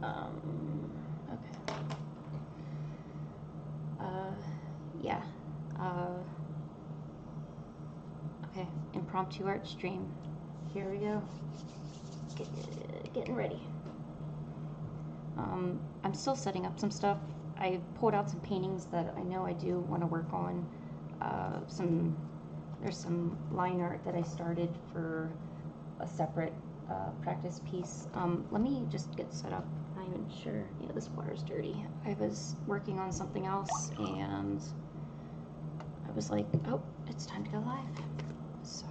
Okay. Yeah. Okay, impromptu art stream. Here we go. Getting ready. I'm still setting up some stuff. I pulled out some paintings that I know I do want to work on. There's some line art that I started for a separate practice piece. Let me just get set up. I'm not even sure. Yeah, this water's dirty. I was working on something else and I was like, oh, it's time to go live. So.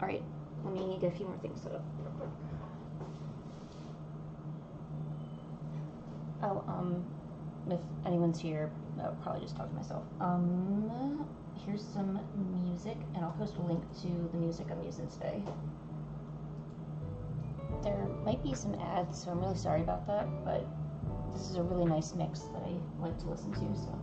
All right, let me get a few more things set up real quick. Oh, if anyone's here, I'll probably just talk to myself. Here's some music, and I'll post a link to the music I'm using today. There might be some ads, so I'm really sorry about that, but this is a really nice mix that I like to listen to, so.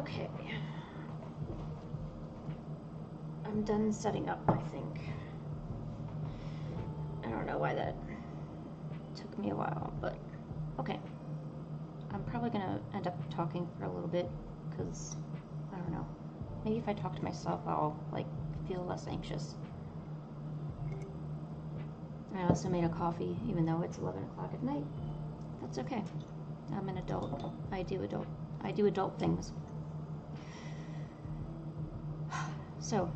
Okay. I'm done setting up, I think. I don't know why that took me a while, but okay. I'm probably gonna end up talking for a little bit, because, I don't know. Maybe if I talk to myself, I'll, like, feel less anxious. I also made a coffee, even though it's 11 o'clock at night. That's okay. I'm an adult. I do adult things. So,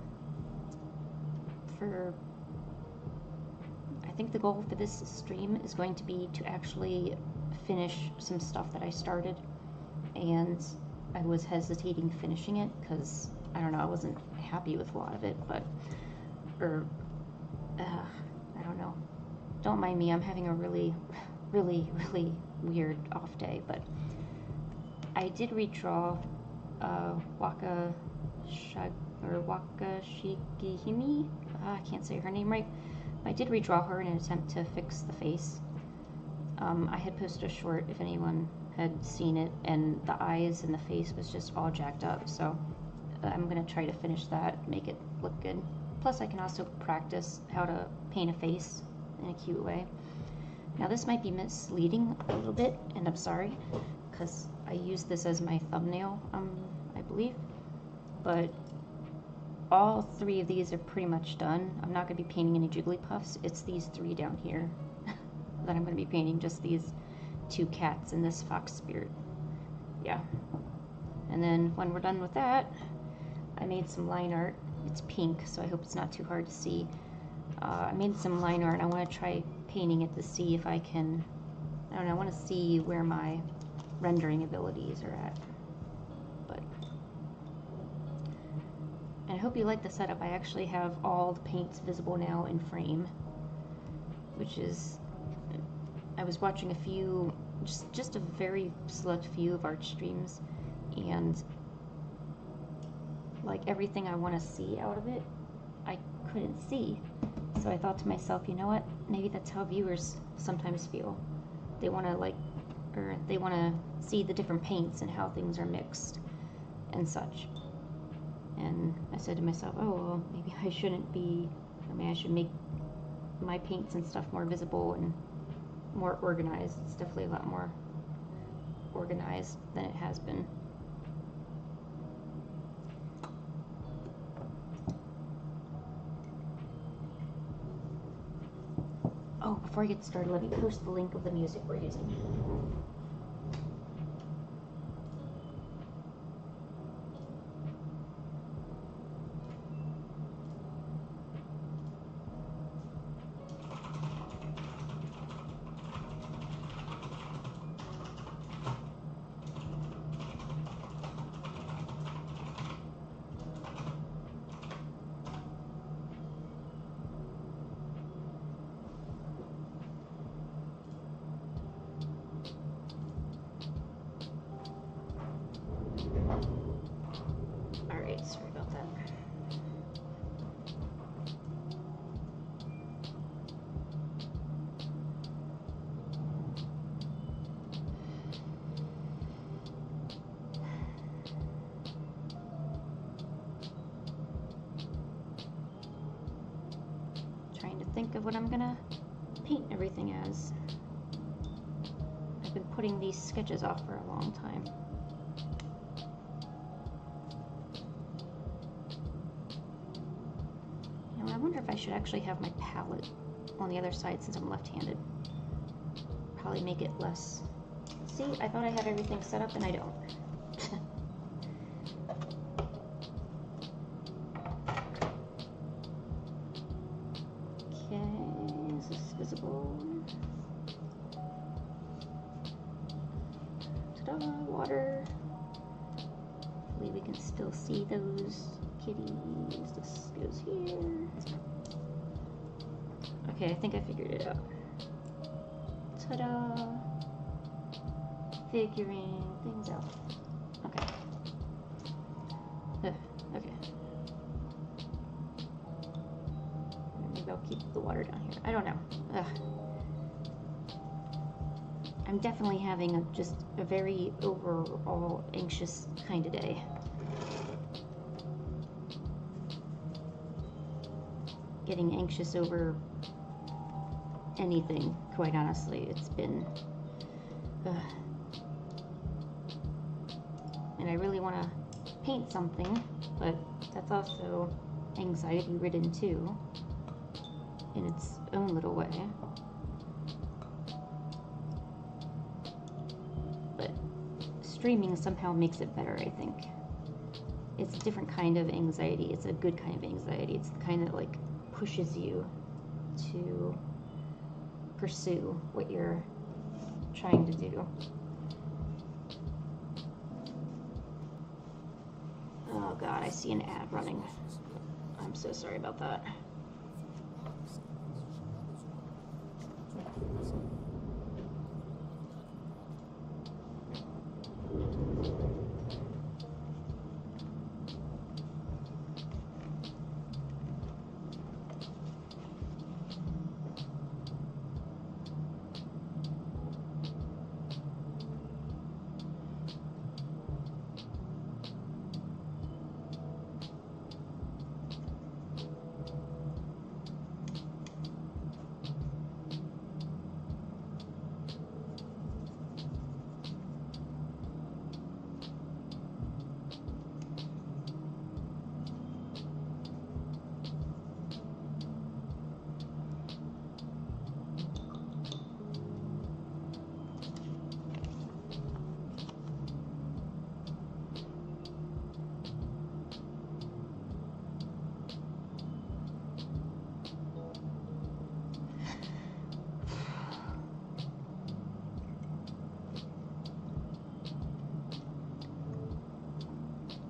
I think the goal for this stream is going to be to actually finish some stuff that I started, and I was hesitating finishing it because, I don't know, I wasn't happy with a lot of it, but, I don't know. Don't mind me, I'm having a really, really, really weird off day, but I did redraw Wakashikihime. I can't say her name right. I did redraw her in an attempt to fix the face. I had posted a short if anyone had seen it, and the eyes and the face was just all jacked up, so I'm going to try to finish that, make it look good. Plus I can also practice how to paint a face in a cute way. Now this might be misleading a little bit, and I'm sorry, because I used this as my thumbnail, I believe, but all three of these are pretty much done. I'm not going to be painting any Jigglypuffs. It's these three down here that I'm going to be painting, just these two cats and this fox spirit. Yeah. And then when we're done with that, I made some line art. It's pink, so I hope it's not too hard to see. I made some line art, and I want to try painting it to see if I can, I don't know, I want to see where my rendering abilities are at. But, and I hope you like the setup. I actually have all the paints visible now in frame, which is, I was watching a few, just a very select few of art streams, and like everything I want to see out of it, I couldn't see. So I thought to myself, you know what, maybe that's how viewers sometimes feel. They want to they want to see the different paints and how things are mixed and such. And I said to myself, oh, well, maybe I shouldn't be, I should make my paints and stuff more visible and more organized. It's definitely a lot more organized than it has been. Oh, before I get started, let me post the link of the music we're using. Alright, sorry about that. Trying to think of what I'm gonna paint everything as. I've been putting these sketches off for a long time. I wonder if I should actually have my palette on the other side since I'm left-handed. Probably make it less. See, I thought I had everything set up and I don't. Okay, is this visible? Ta-da, water. Hopefully we can still see those kitties. This goes here. Okay, I think I figured it out. Ta-da! Figuring things out. Okay. Okay. Maybe I'll keep the water down here. I don't know. I'm definitely having just a very overall anxious kind of day. getting anxious over anything, quite honestly. It's been, and I really want to paint something, but that's also anxiety ridden too, in its own little way. But streaming somehow makes it better, I think. It's a different kind of anxiety. It's a good kind of anxiety. It's the kind that like pushes you to pursue what you're trying to do. Oh God, I see an ad running. I'm so sorry about that.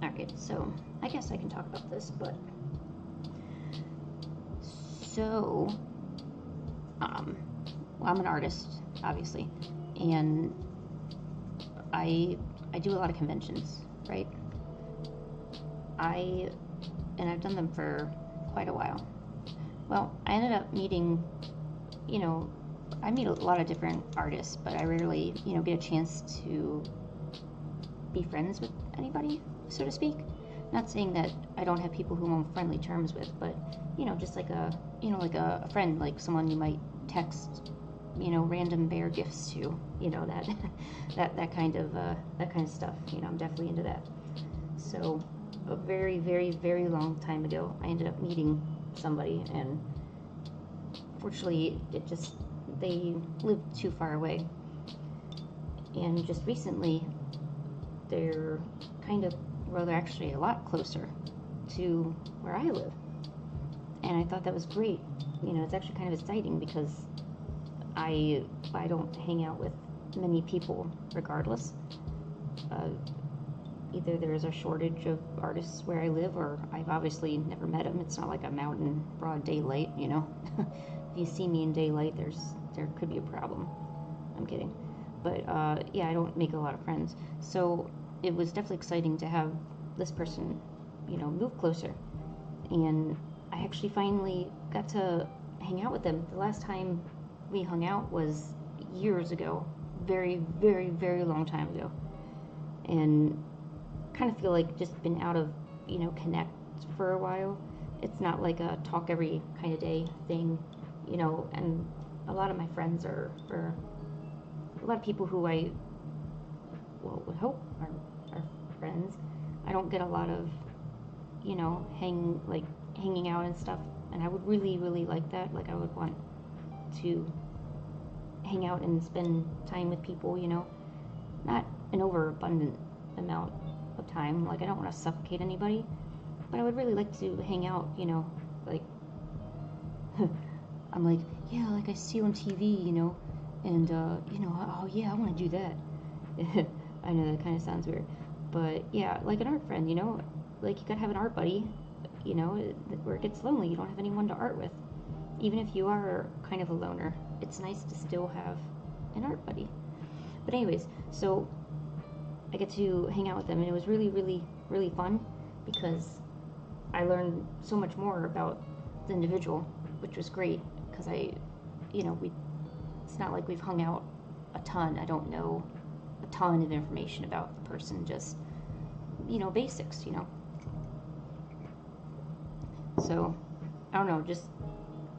Alright, so I guess I can talk about this, but so well, I'm an artist, obviously, and I do a lot of conventions, right? And I've done them for quite a while. Well, I ended up meeting, you know, I meet a lot of different artists, but I rarely, you know, get a chance to be friends with anybody, so to speak. Not saying that I don't have people who I'm on friendly terms with, but, you know, just like a, you know, like a friend, like someone you might text, you know, random bear gifts to, you know, that kind of stuff. You know, I'm definitely into that. So a very, very, very long time ago, I ended up meeting somebody, and fortunately, they lived too far away. And just recently, they're they're actually a lot closer to where I live. And I thought that was great. You know, it's actually kind of exciting because I don't hang out with many people regardless. Either there's a shortage of artists where I live, or I've obviously never met them. It's not like I'm out in broad daylight, you know. If you see me in daylight, there could be a problem. I'm kidding. But yeah, I don't make a lot of friends. So it was definitely exciting to have this person, you know, move closer. And I actually finally got to hang out with them. The last time we hung out was years ago. Very, very, very long time ago. And kind of feel like just been out of, you know, connect for a while. It's not like a talk every kind of day thing, you know, and a lot of my friends are a lot of people who I would hope are friends. I don't get a lot of, you know, hanging out and stuff, and I would really, really like that. Like, I would want to hang out and spend time with people, you know, not an overabundant amount of time. Like, I don't want to suffocate anybody, but I would really like to hang out, you know, like, I'm like, yeah, like I see you on TV, you know, and, you know, oh yeah, I want to do that. I know that kind of sounds weird, but yeah, like an art friend, you know, like you gotta have an art buddy, you know, where it gets lonely, you don't have anyone to art with. Even if you are kind of a loner, it's nice to still have an art buddy. But anyways, so I get to hang out with them, and it was really, really, really fun because I learned so much more about the individual, which was great because you know, it's not like we've hung out a ton. I don't know a ton of information about the person, just, you know, basics, you know. So, I don't know, just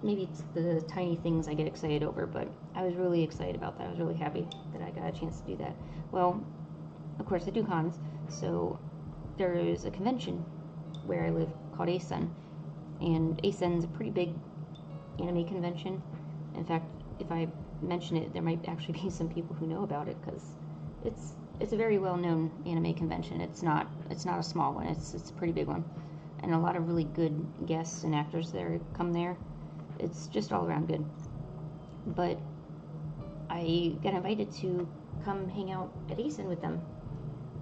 maybe it's the tiny things I get excited over, but I was really excited about that. I was really happy that I got a chance to do that. Well, of course I do cons, so there is a convention where I live called ASEN, and ASEN is a pretty big anime convention. In fact, if I mention it, there might actually be some people who know about it, because it's a very well-known anime convention. It's not a small one. It's a pretty big one, and a lot of really good guests and actors there come there. It's just all around good. But I got invited to come hang out at ASEN with them,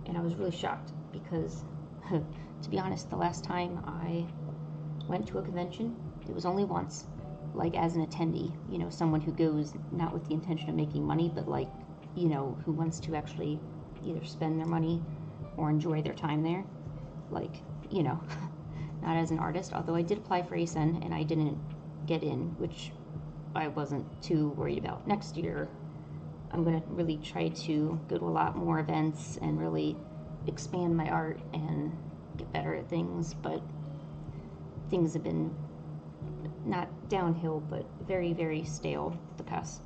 and I was really shocked because, to be honest, the last time I went to a convention, it was only once, like as an attendee, you know, someone who goes not with the intention of making money, but like, you know, who wants to actually either spend their money or enjoy their time there, like, you know, not as an artist. Although I did apply for ASEN and I didn't get in, which I wasn't too worried about. Next year, I'm going to really try to go to a lot more events and really expand my art and get better at things, but things have been not downhill, but very, very stale the past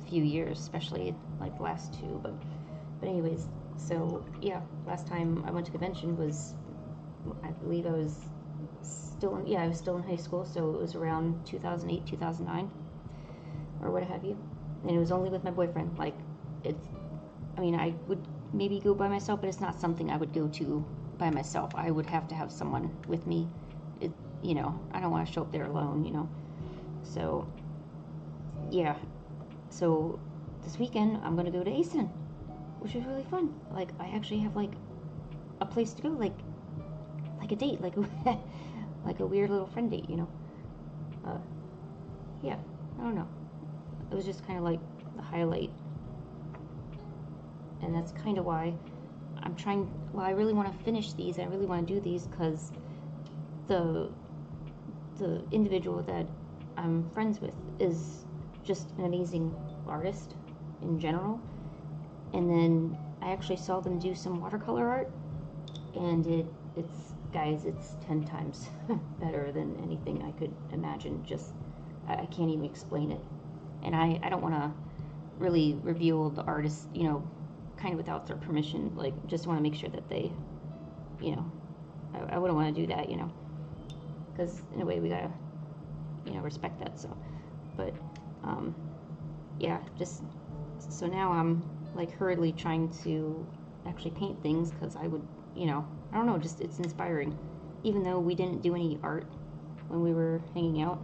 few years, especially like the last two. But anyways, so yeah, last time I went to convention was, I believe I was still in high school, so it was around 2008, 2009, or what have you. And it was only with my boyfriend. Like, I mean, I would maybe go by myself, but it's not something I would go to by myself. I would have to have someone with me. You know, I don't want to show up there alone, you know. So, yeah. So, this weekend, I'm going to go to ASEN, which is really fun. Like, I actually have, like, a place to go, like a date, like like a weird little friend date, you know. Yeah, I don't know. It was just kind of like the highlight. And that's kind of why I'm trying, well, I really want to finish these. I really want to do these because the individual that I'm friends with is just an amazing artist in general. And then I actually saw them do some watercolor art, and it's guys, it's 10 times better than anything I could imagine. Just I can't even explain it. And I don't want to really reveal the artist, you know, kind of without their permission. Like, just want to make sure that they, you know, I wouldn't want to do that, you know, because in a way we gotta, you know, respect that. So, but yeah, just so now I'm like hurriedly trying to actually paint things, because I would, you know, I don't know, just it's inspiring. Even though we didn't do any art when we were hanging out,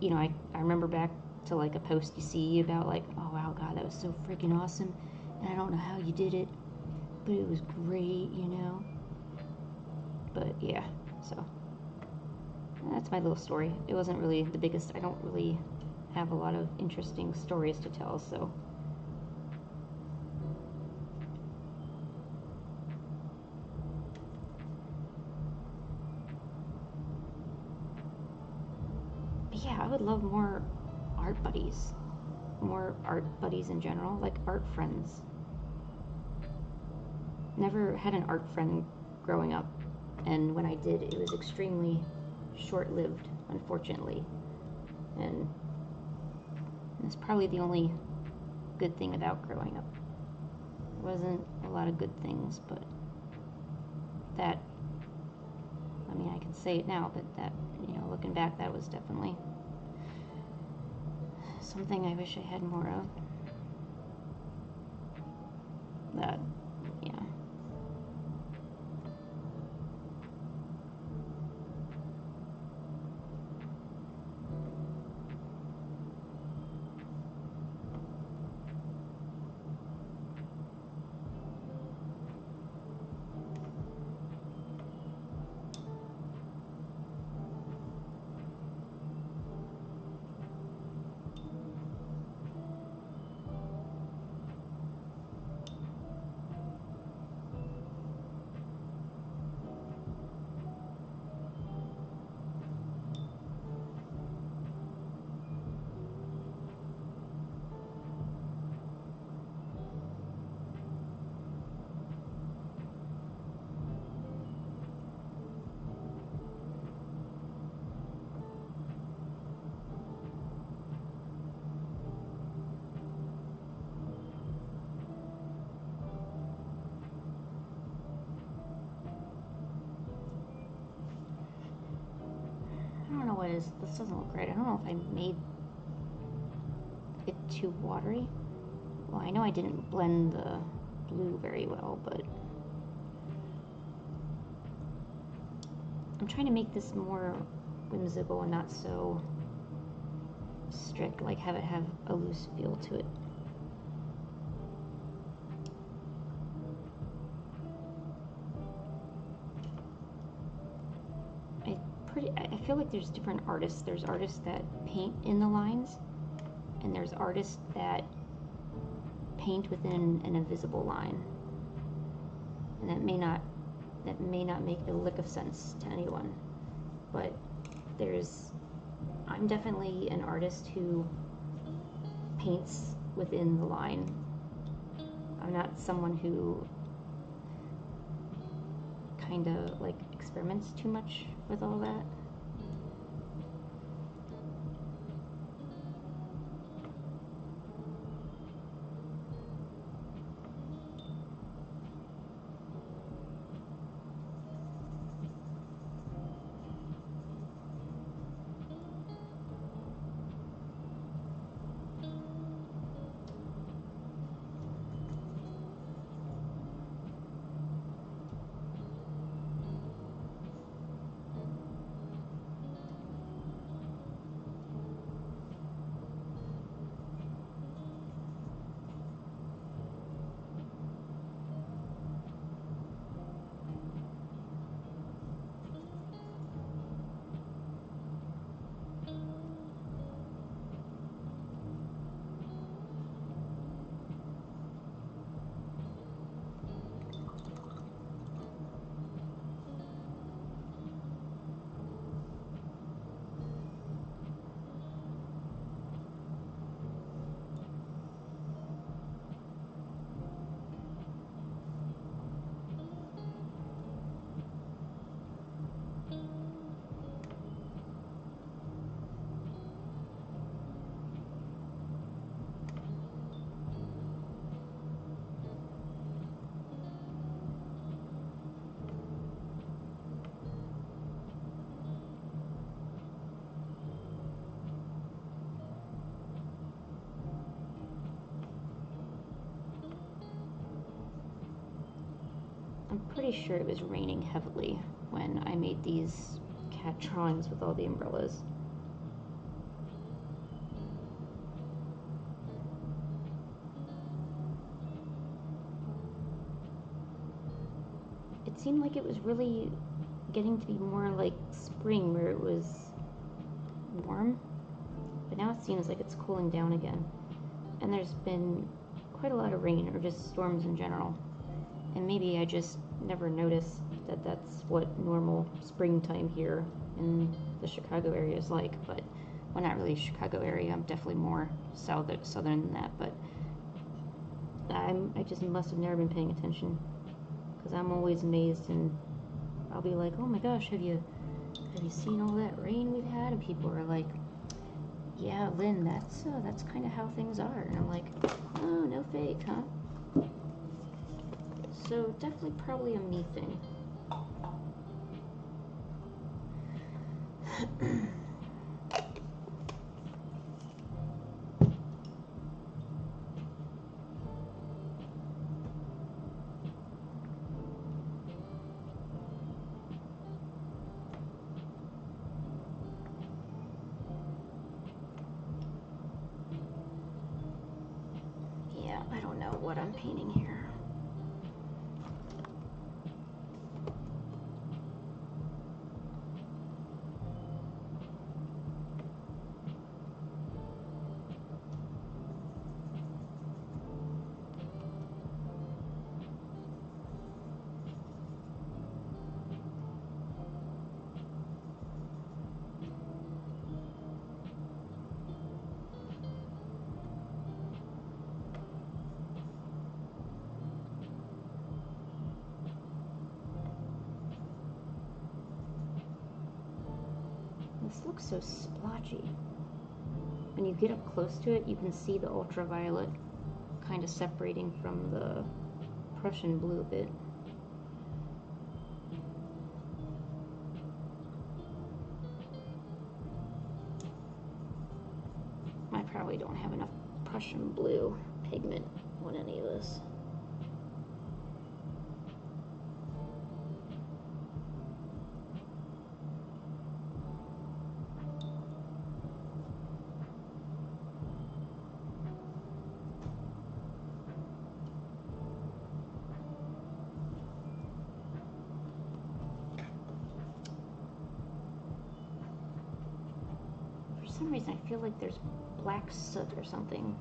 you know, I remember back to like a post you see about like, oh wow, God, that was so freaking awesome, and I don't know how you did it, but it was great, you know. But yeah, so that's my little story. It wasn't really the biggest. I don't really have a lot of interesting stories to tell, so. But yeah, I would love more art buddies. More art buddies in general, like art friends. Never had an art friend growing up, and when I did, it was extremely short-lived, unfortunately. And it's probably the only good thing about growing up. There wasn't a lot of good things, but that, I mean, I can say it now, but that, you know, looking back, that was definitely something I wish I had more of. That, yeah. is, this doesn't look right. I don't know if I made it too watery. Well, I know I didn't blend the blue very well, but I'm trying to make this more whimsical and not so strict, like have it have a loose feel to it. I feel like there's different artists. There's artists that paint in the lines, and there's artists that paint within an invisible line, and that may not make a lick of sense to anyone. But I'm definitely an artist who paints within the line. I'm not someone who kind of like experiments too much with all that. I'm pretty sure it was raining heavily when I made these cat drawings with all the umbrellas. It seemed like it was really getting to be more like spring, where it was warm, but now it seems like it's cooling down again. And there's been quite a lot of rain, or just storms in general. And maybe I just never noticed that that's what normal springtime here in the Chicago area is like. But, well, not really Chicago area, I'm definitely more southern than that. But I just must have never been paying attention, because I'm always amazed, and I'll be like, oh my gosh, have you seen all that rain we've had? And people are like, yeah, Lynn, that's kind of how things are. And I'm like, oh, no fake, huh? So definitely probably a me thing. Yeah, I don't know what I'm painting here. This looks so splotchy. When you get up close to it, you can see the ultraviolet kind of separating from the Prussian blue a bit. probably don't have enough Prussian blue pigment on any of this. For some reason I feel like there's black soot or something.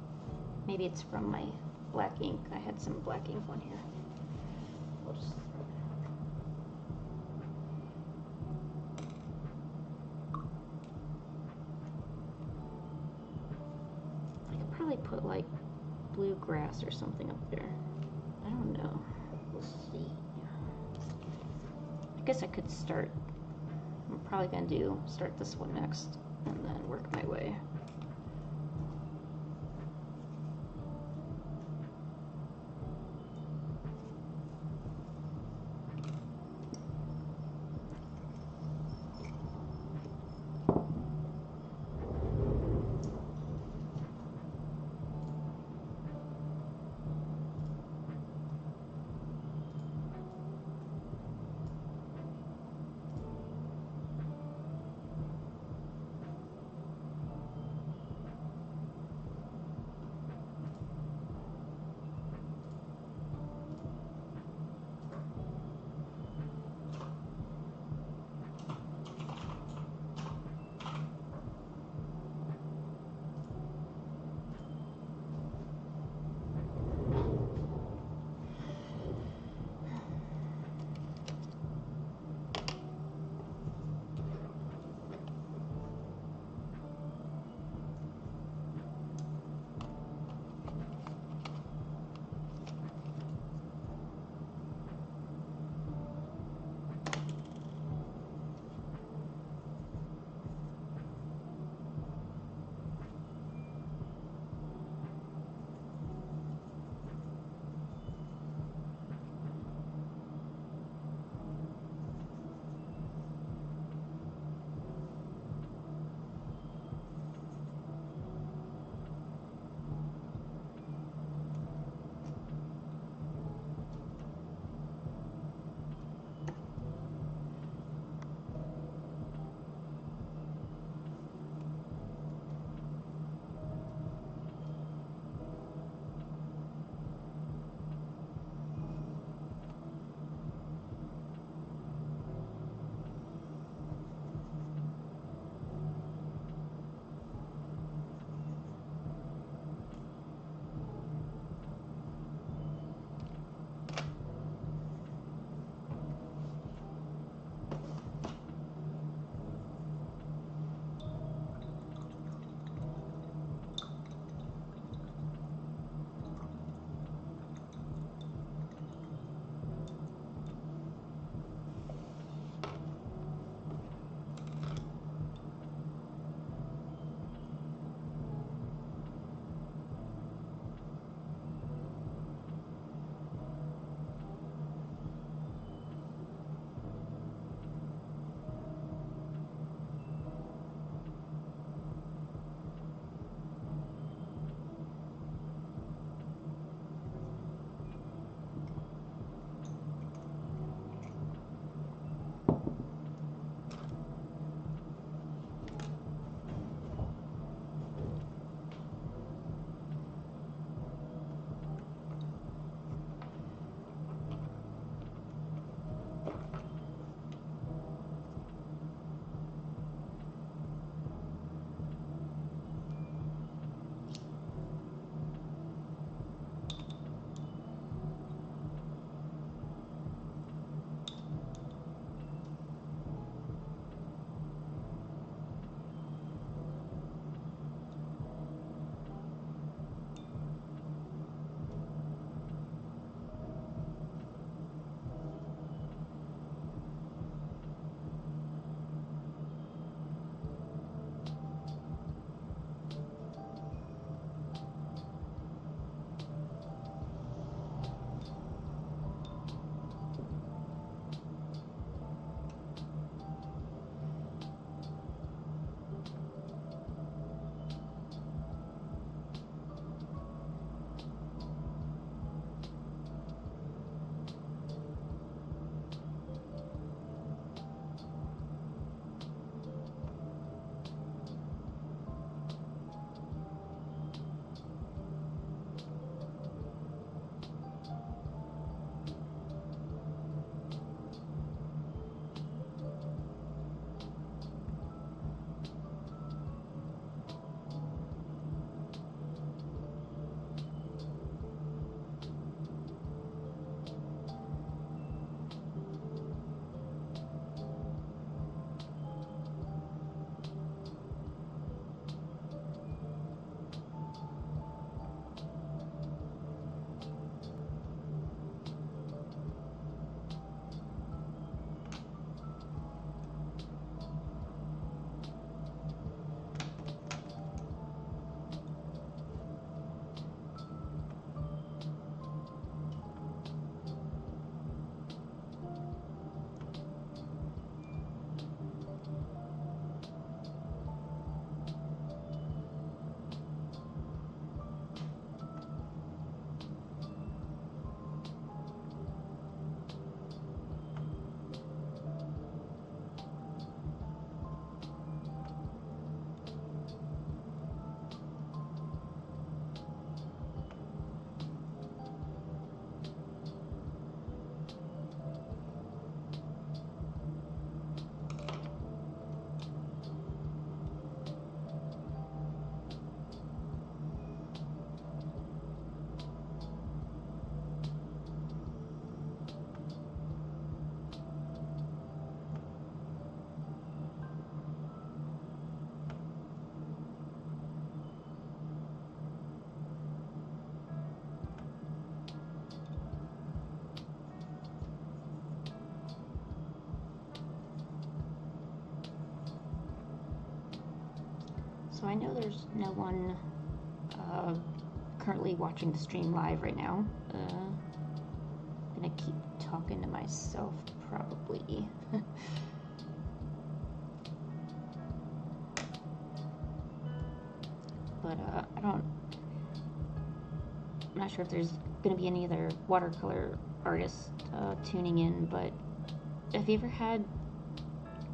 Maybe it's from my black ink. I had some black ink on here. We'll just I could probably put like blue grass or something up there. I don't know. We'll see. I guess I could start. I'm probably gonna start this one next and then work my way. So I know there's no one currently watching the stream live right now. I'm gonna keep talking to myself probably. But I'm not sure if there's gonna be any other watercolor artists tuning in, but have you ever had,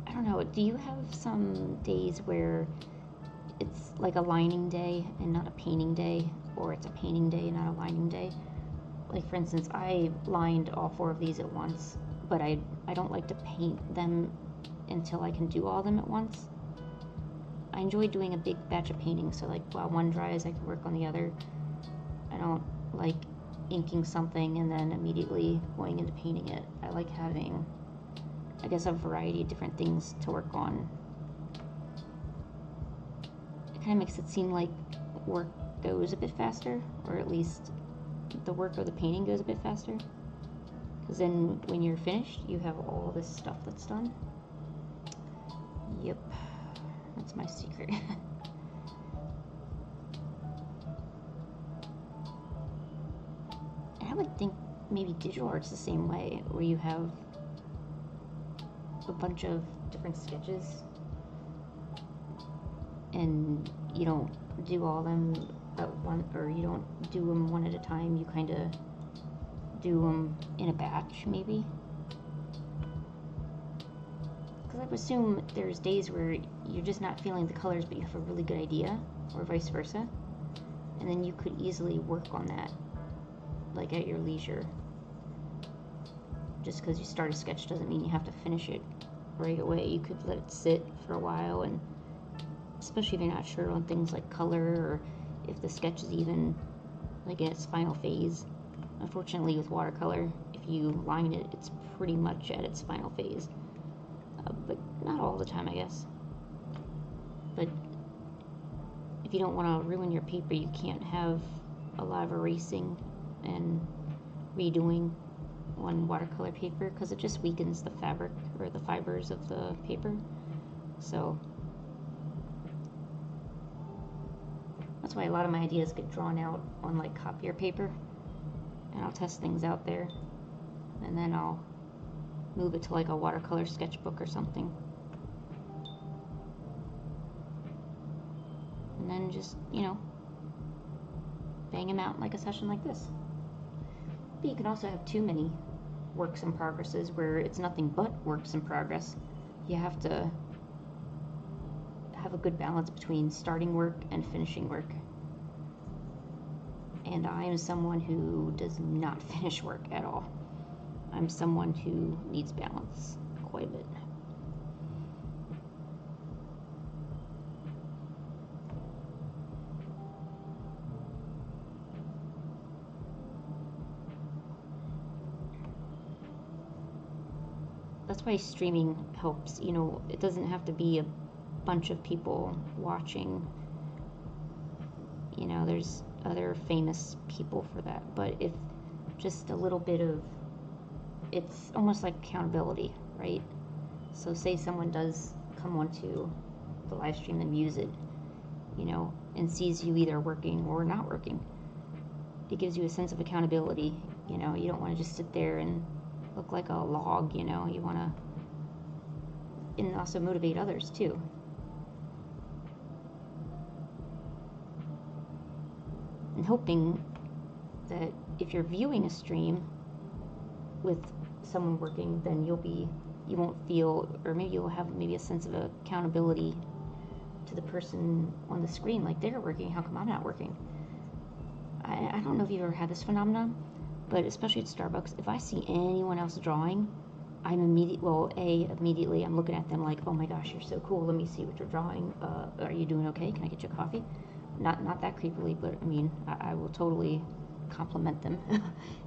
I don't know, do you have some days where it's like a lining day and not a painting day, or it's a painting day and not a lining day? Like, for instance, I lined all 4 of these at once, but I don't like to paint them until I can do all of them at once. I enjoy doing a big batch of painting, so like while one dries I can work on the other. I don't like inking something and then immediately going into painting it. I like having, I guess, a variety of different things to work on. It kind of makes it seem like work goes a bit faster, or at least the work of the painting goes a bit faster. Because then when you're finished, you have all this stuff that's done. Yep, that's my secret. And I would think maybe digital art's the same way, where you have a bunch of different sketches and you don't do all of them at one, or you don't do them one at a time. You kind of do them in a batch, maybe. Because I would assume there's days where you're just not feeling the colors, but you have a really good idea, or vice versa, and then you could easily work on that, like at your leisure. Just because you start a sketch doesn't mean you have to finish it right away. You could let it sit for a while, and especially if you're not sure on things like color, or if the sketch is even like in its final phase. Unfortunately, with watercolor, if you line it, it's pretty much at its final phase. But not all the time, I guess. But if you don't want to ruin your paper, you can't have a lot of erasing and redoing on watercolor paper, because it just weakens the fabric or the fibers of the paper. So that's why a lot of my ideas get drawn out on like copier paper, and I'll test things out there, and then I'll move it to like a watercolor sketchbook or something, and then just, you know, bang them out in like a session like this. But you can also have too many works in progresses where it's nothing but works in progress. You have to have a good balance between starting work and finishing work. And I am someone who does not finish work at all. I'm someone who needs balance quite a bit. That's why streaming helps. You know, it doesn't have to be a bunch of people watching. You know, there's other famous people for that, but if just a little bit of, it's almost like accountability, right? So say someone does come onto the live stream and views it, you know, and sees you either working or not working. It gives you a sense of accountability. You know, you don't want to just sit there and look like a log, you know. You want to, and also motivate others too. And hoping that if you're viewing a stream with someone working, then you won't feel, or maybe you'll have maybe a sense of accountability to the person on the screen, like they're working, how come I'm not working? I don't know if you've ever had this phenomenon, but especially at Starbucks, if I see anyone else drawing, I'm immediately I'm looking at them like, oh my gosh, you're so cool, let me see what you're drawing. Are you doing okay? Can I get you a coffee? Not that creepily, but I mean, I will totally compliment them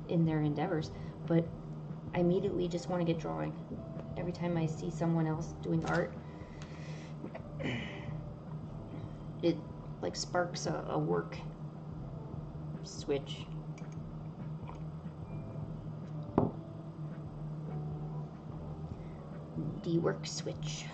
in their endeavors, but I immediately just want to get drawing. Every time I see someone else doing art, it like sparks a work switch. The work switch.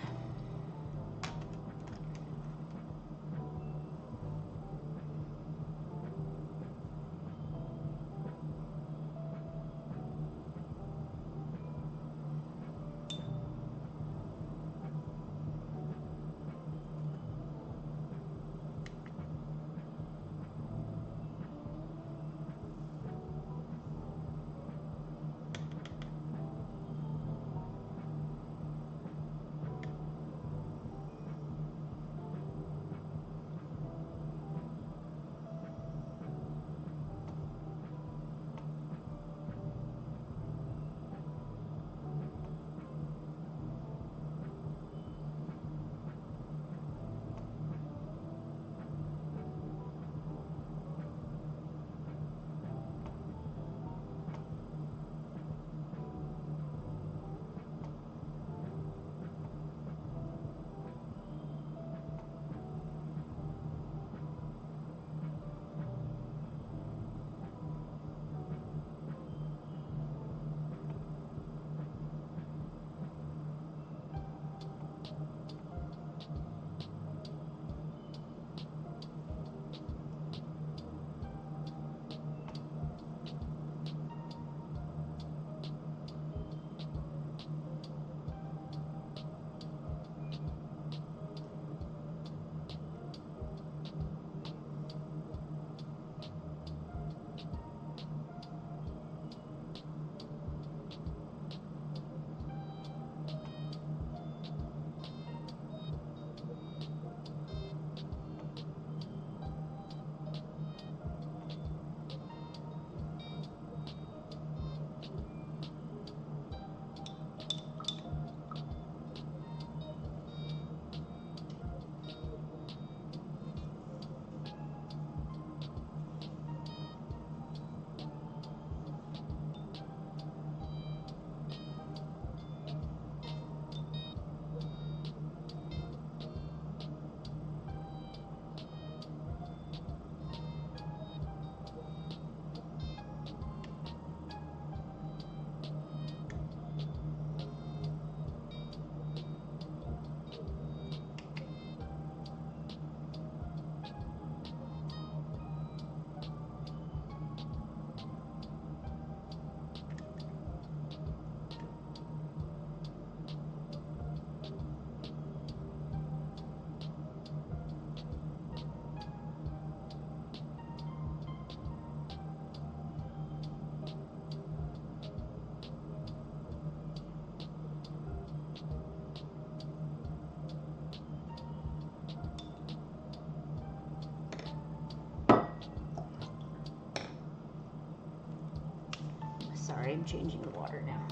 Sorry, I'm changing the water now.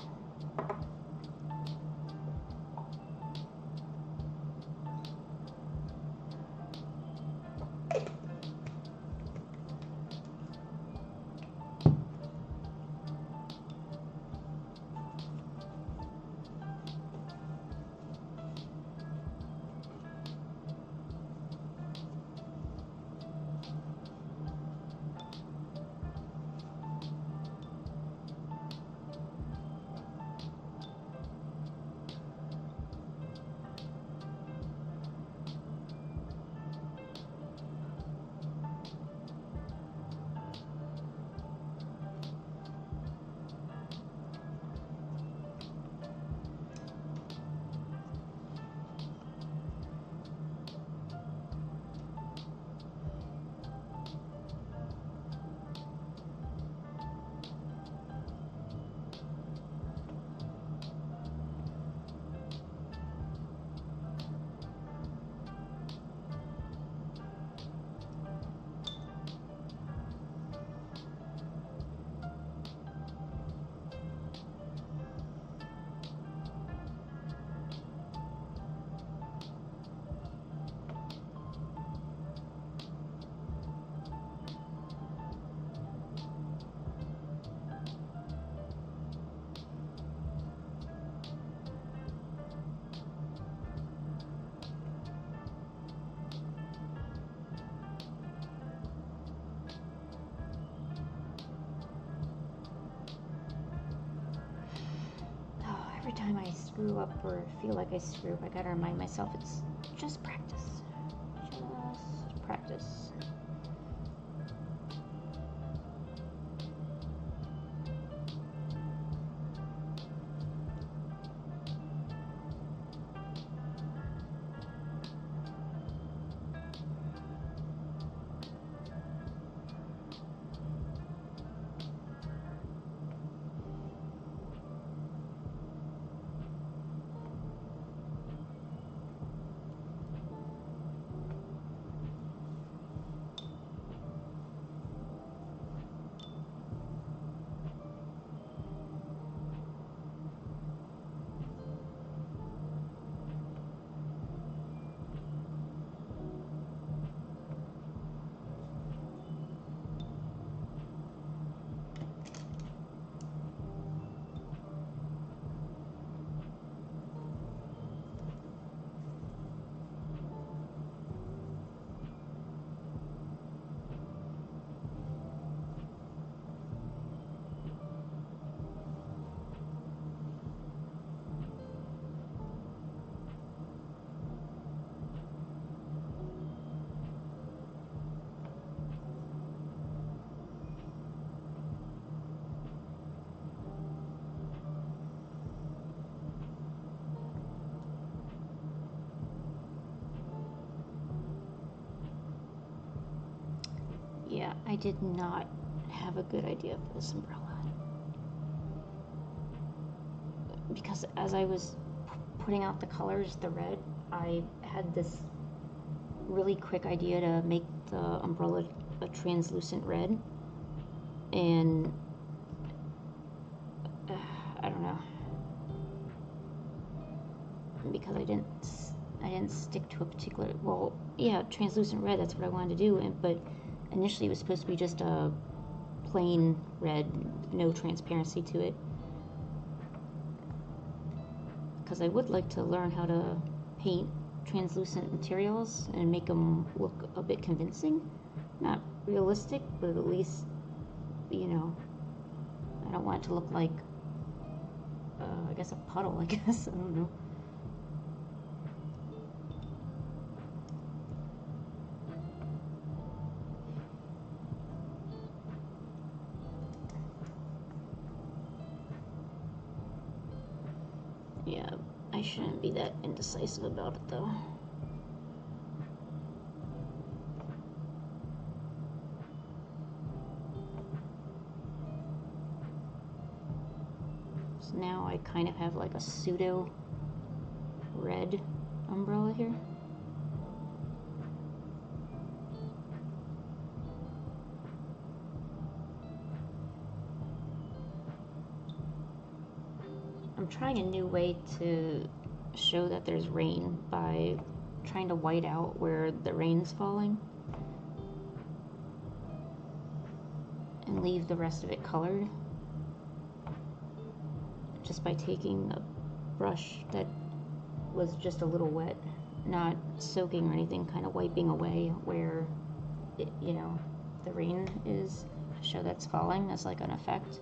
Every time I screw up or feel like I screw up, I gotta remind myself it's just practice. Just practice. Yeah, I did not have a good idea for this umbrella. Because as I was putting out the colors, the red, I had this really quick idea to make the umbrella a translucent red. And I don't know. Because I didn't stick to a particular, well, yeah, translucent red, that's what I wanted to do, but initially it was supposed to be just a plain red, no transparency to it. Because I would like to learn how to paint translucent materials and make them look a bit convincing. Not realistic, but at least, you know, I don't want it to look like, I guess a puddle, I guess, I don't know. Yeah, I shouldn't be that indecisive about it though. So now I kind of have like a pseudo red umbrella here. trying a new way to show that there's rain by trying to white out where the rain's falling and leave the rest of it colored, just by taking a brush that was just a little wet, not soaking or anything, kind of wiping away where it, you know, the rain is, to show that's falling as like an effect.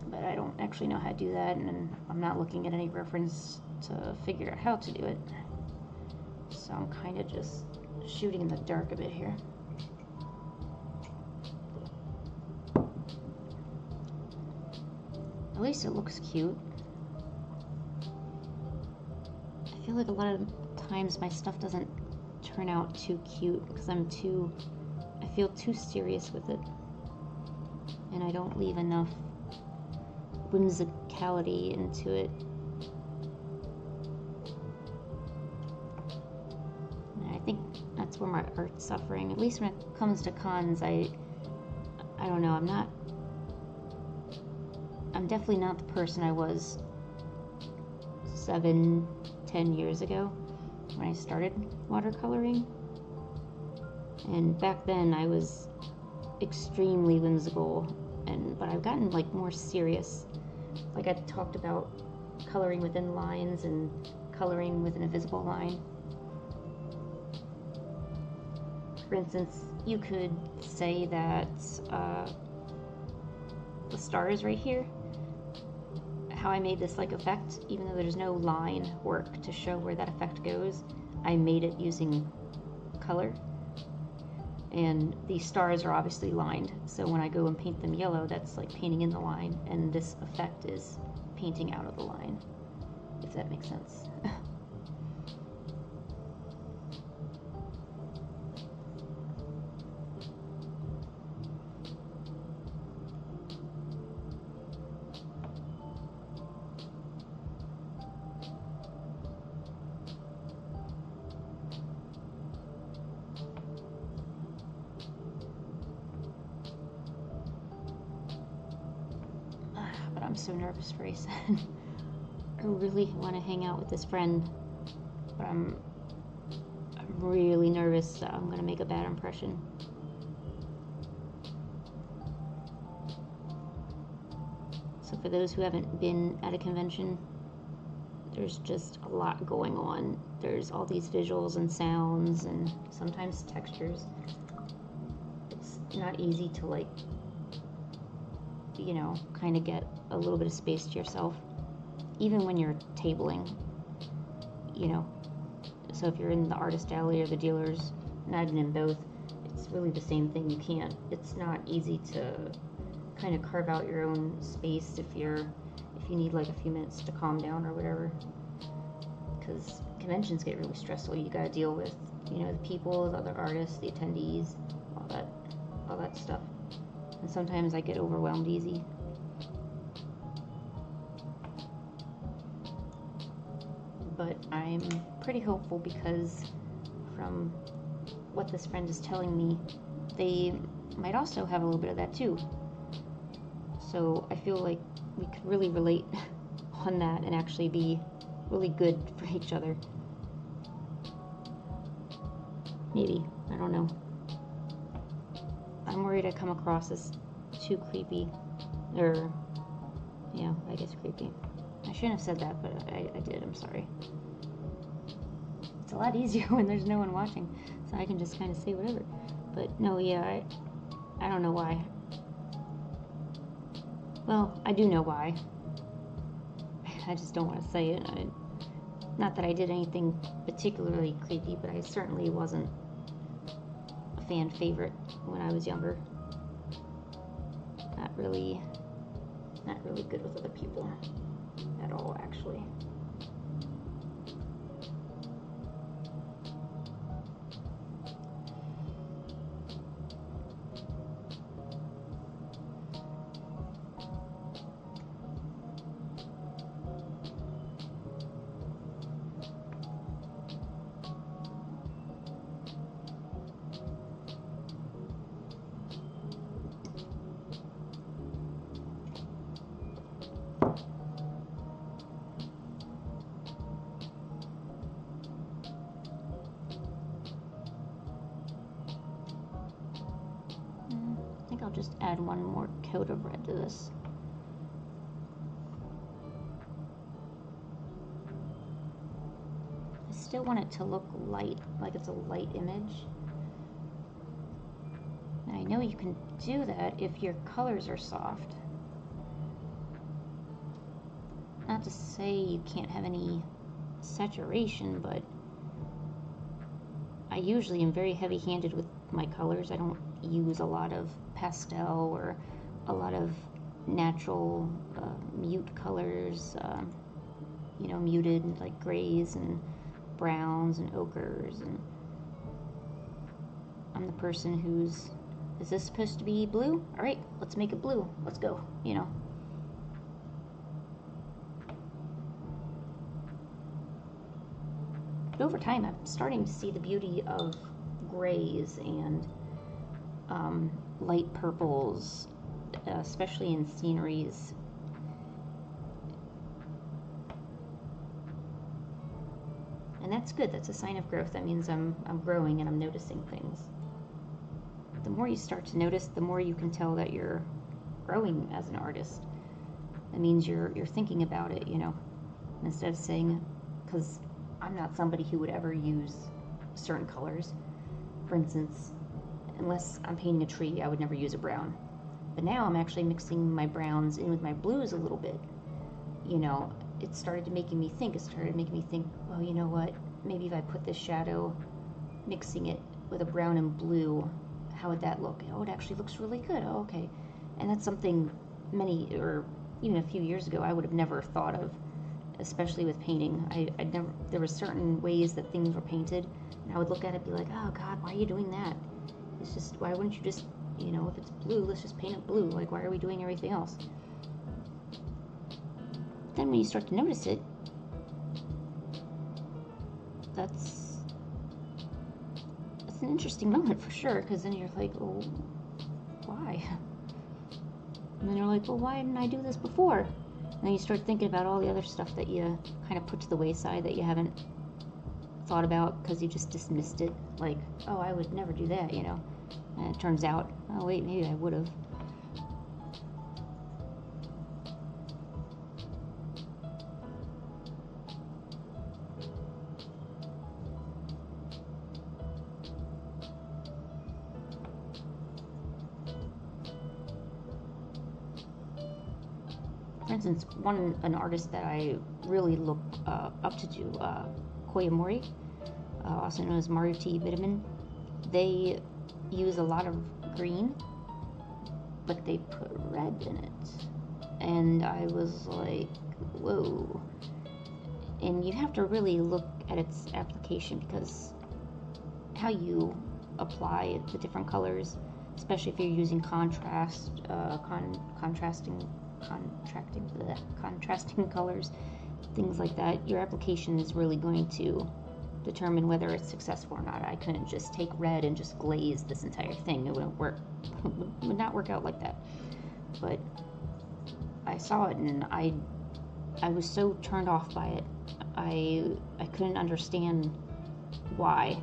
But I don't actually know how to do that, and I'm not looking at any reference to figure out how to do it. So I'm kind of just shooting in the dark a bit here. At least it looks cute. I feel like a lot of times my stuff doesn't turn out too cute because I feel too serious with it. And I don't leave enough whimsicality into it. And I think that's where my art's suffering. At least when it comes to cons, I don't know, I'm definitely not the person I was 7-10 years ago when I started watercoloring. And back then I was extremely whimsical, but I've gotten like more serious. Like I talked about coloring within lines and coloring with an invisible line. For instance, you could say that the stars right here, how I made this like effect, even though there's no line work to show where that effect goes, I made it using color. And these stars are obviously lined, so when I go and paint them yellow, that's like painting in the line, and this effect is painting out of the line, if that makes sense. But I'm so nervous for Asen. I really want to hang out with this friend, but I'm really nervous that I'm going to make a bad impression. So for those who haven't been at a convention, there's just a lot going on. There's all these visuals and sounds and sometimes textures. It's not easy to, like, you know, kind of get a little bit of space to yourself, even when you're tabling, you know. So if you're in the artist alley or the dealers, not even in both, it's really the same thing. It's not easy to kind of carve out your own space if you need like a few minutes to calm down or whatever, because conventions get really stressful. You gotta deal with, you know, the people, the other artists, the attendees, all that stuff. And sometimes I get overwhelmed easy. But I'm pretty hopeful because from what this friend is telling me, they might also have a little bit of that too. So I feel like we could really relate on that and actually be really good for each other. Maybe, I don't know. I'm worried I come across as too creepy, or, yeah, I guess creepy. I shouldn't have said that, but I did, I'm sorry. It's a lot easier when there's no one watching, so I can just kind of say whatever. But no, yeah, I don't know why. Well, I do know why. I just don't want to say it. Not that I did anything particularly creepy, but I certainly wasn't a fan favorite when I was younger. Not really good with other people at all, actually. just add one more coat of red to this. I still want it to look light, like it's a light image. And I know you can do that if your colors are soft. Not to say you can't have any saturation, but I usually am very heavy-handed with my colors. I don't use a lot of pastel or a lot of natural mute colors, you know, muted like grays and browns and ochres. And I'm the person who's, is this supposed to be blue? All right, let's make it blue. Let's go, you know. But over time, I'm starting to see the beauty of grays and light purples, especially in sceneries. And that's good. That's a sign of growth. That means I'm growing and I'm noticing things. The more you start to notice, the more you can tell that you're growing as an artist. That means you're thinking about it, you know, instead of saying, because I'm not somebody who would ever use certain colors. For instance, unless I'm painting a tree, I would never use a brown. But now I'm actually mixing my browns in with my blues a little bit. You know, it started making me think. It started making me think, well, you know what? Maybe if I put this shadow, mixing it with a brown and blue, how would that look? Oh, it actually looks really good. Oh, okay. And that's something many, or even a few years ago, I would have never thought of, especially with painting. I'd never, there were certain ways that things were painted, and I would look at it and be like, oh God, why are you doing that? It's just, why wouldn't you just, you know, if it's blue, let's just paint it blue. Like, why are we doing everything else? Then when you start to notice it, that's an interesting moment for sure, because then you're like, oh, why? And then you're like, well, why didn't I do this before? And then you start thinking about all the other stuff that you kind of put to the wayside that you haven't thought about because you just dismissed it. Like, oh, I would never do that, you know. And it turns out, oh wait, maybe I would have. For instance, an artist that I really look up to do, Koyamori, also known as Maruti Vitamin, they use a lot of green, but they put red in it. And I was like, whoa. And you have to really look at its application, because how you apply the different colors, especially if you're using contrasting colors, things like that, your application is really going to determine whether it's successful or not. I couldn't just take red and just glaze this entire thing. It wouldn't work. It would not work out like that. But I saw it and I was so turned off by it. I couldn't understand why.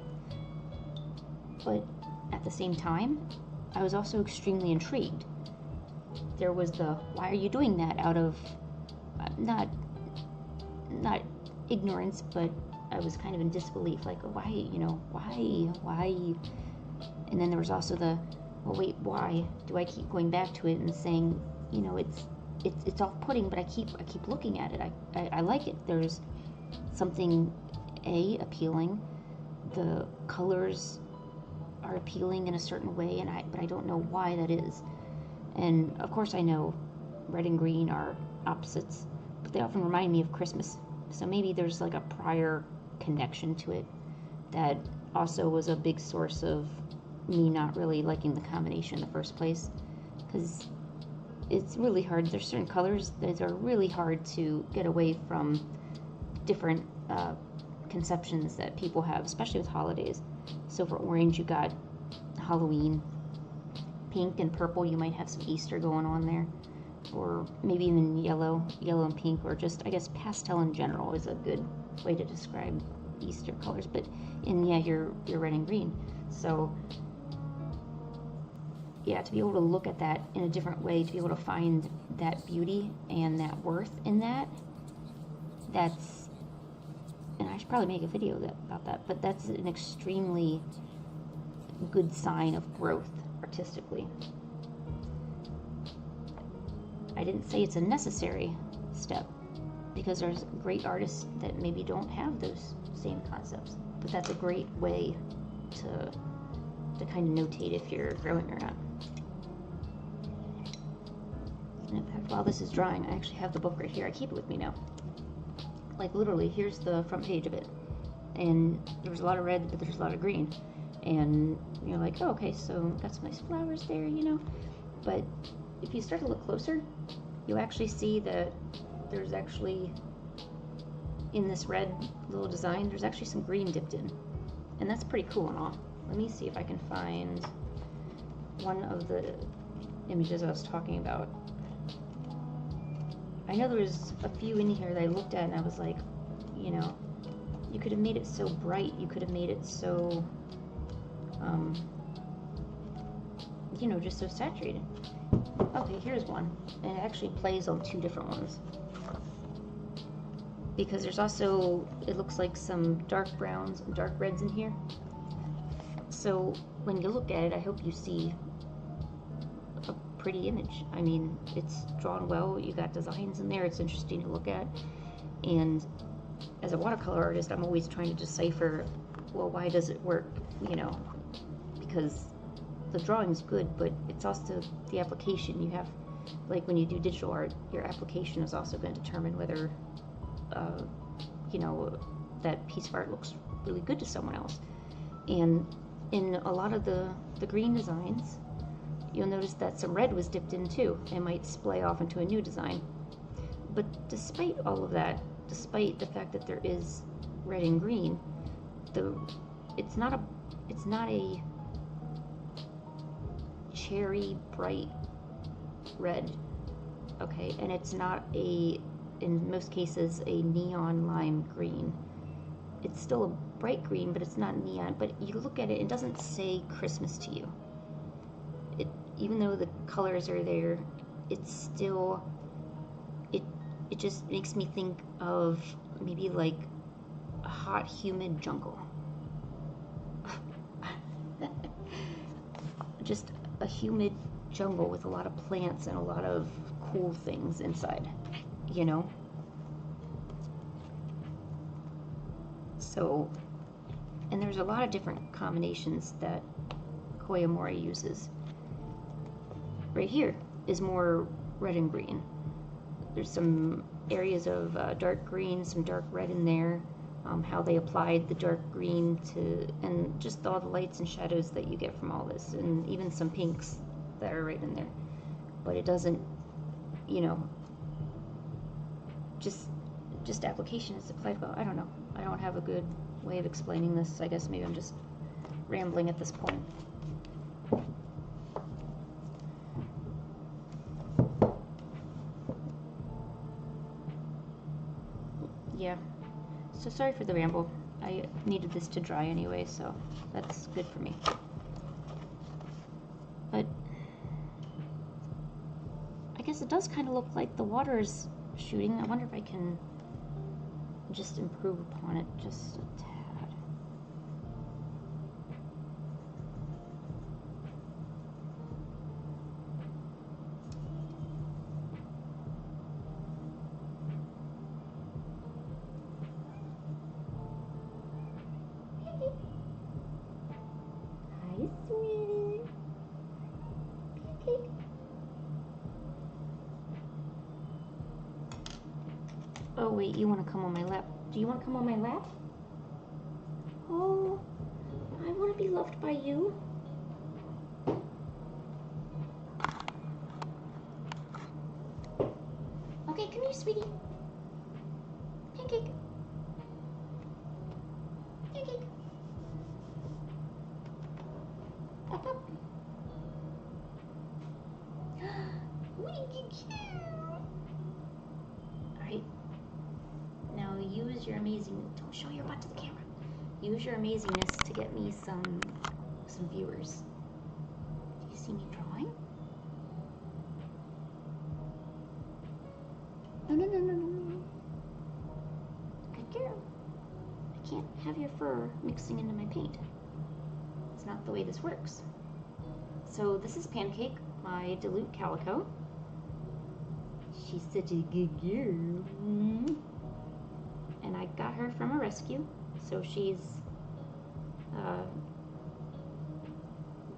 But at the same time, I was also extremely intrigued. There was the, why are you doing that, out of not ignorance, but I was kind of in disbelief, like, why, you know, why? And then there was also the, well, wait, why do I keep going back to it and saying, you know, it's off-putting, but I keep looking at it. I like it. There's something appealing. The colors are appealing in a certain way, but I don't know why that is. And of course I know red and green are opposites, but they often remind me of Christmas. So maybe there's like a prior connection to it that also was a big source of me not really liking the combination in the first place, because it's really hard. There's certain colors that are really hard to get away from different conceptions that people have, especially with holidays. So for orange, you got Halloween. Pink and purple, you might have some Easter going on there, or maybe even yellow and pink, or just, I guess, pastel in general is a good way to describe Easter colors. But in, yeah, you're red and green. So yeah, to be able to look at that in a different way, to be able to find that beauty and that worth in that, that's, and I should probably make a video about that, but that's an extremely good sign of growth artistically. I didn't say it's a necessary step, because there's great artists that maybe don't have those same concepts, but that's a great way to kind of notate if you're growing or not. And in fact, while this is drying, I actually have the book right here. I keep it with me now. Like literally, here's the front page of it, and there's a lot of red, but there's a lot of green, and you're like, oh, okay, so got some nice flowers there, you know. But if you start to look closer, you actually see that there's actually, in this red little design, there's actually some green dipped in, and that's pretty cool and all. Let me see if I can find one of the images I was talking about. I know there was a few in here that I looked at and I was like, you know, you could have made it so bright, you could have made it so, you know, just so saturated. Okay, here's one, and it actually plays on two different ones. Because there's also, it looks like some dark browns and dark reds in here. So when you look at it, I hope you see a pretty image. I mean, it's drawn well, you got designs in there, it's interesting to look at. And as a watercolor artist, I'm always trying to decipher, well, why does it work, you know? Because the drawing's good, but it's also the application. You have, like when you do digital art, your application is also going to determine whether, you know, that piece of art looks really good to someone else. And in a lot of the green designs, you'll notice that some red was dipped in too. It might splay off into a new design. But despite all of that, despite the fact that there is red and green, it's not a cherry bright red, okay, and it's not in most cases a neon lime green. It's still a bright green, but it's not neon. But you look at it, it doesn't say Christmas to you. Even though the colors are there, it's still, it just makes me think of maybe like a hot, humid jungle. Just a humid jungle with a lot of plants and a lot of cool things inside, you know? So, and there's a lot of different combinations that Koyamori uses. Right here is more red and green. There's some areas of dark green, some dark red in there. How they applied the dark green to, and just all the lights and shadows that you get from all this, and even some pinks that are right in there. But it doesn't, you know, just application is applied well. I don't know. I don't have a good way of explaining this. I guess maybe I'm just rambling at this point. Yeah. So sorry for the ramble. I needed this to dry anyway, so that's good for me. But I guess it does kind of look like the water is shooting. I wonder if I can just improve upon it just a tad. Hi, sweetie. Pancake. Oh wait, you want to come on my lap? Do you want to come on my lap? Oh, I want to be loved by you. Okay, come here, sweetie. Pancake. Pancake. Up, up. Alright. Now use your amazing, don't show your butt to the camera. Use your amazingness to get me some viewers. You see me drawing? No, no, no, no, no, no. Good girl. I can't have your fur mixing into my paint. It's not the way this works. So this is Pancake, my dilute calico. She's such a good girl. And I got her from a rescue, so she's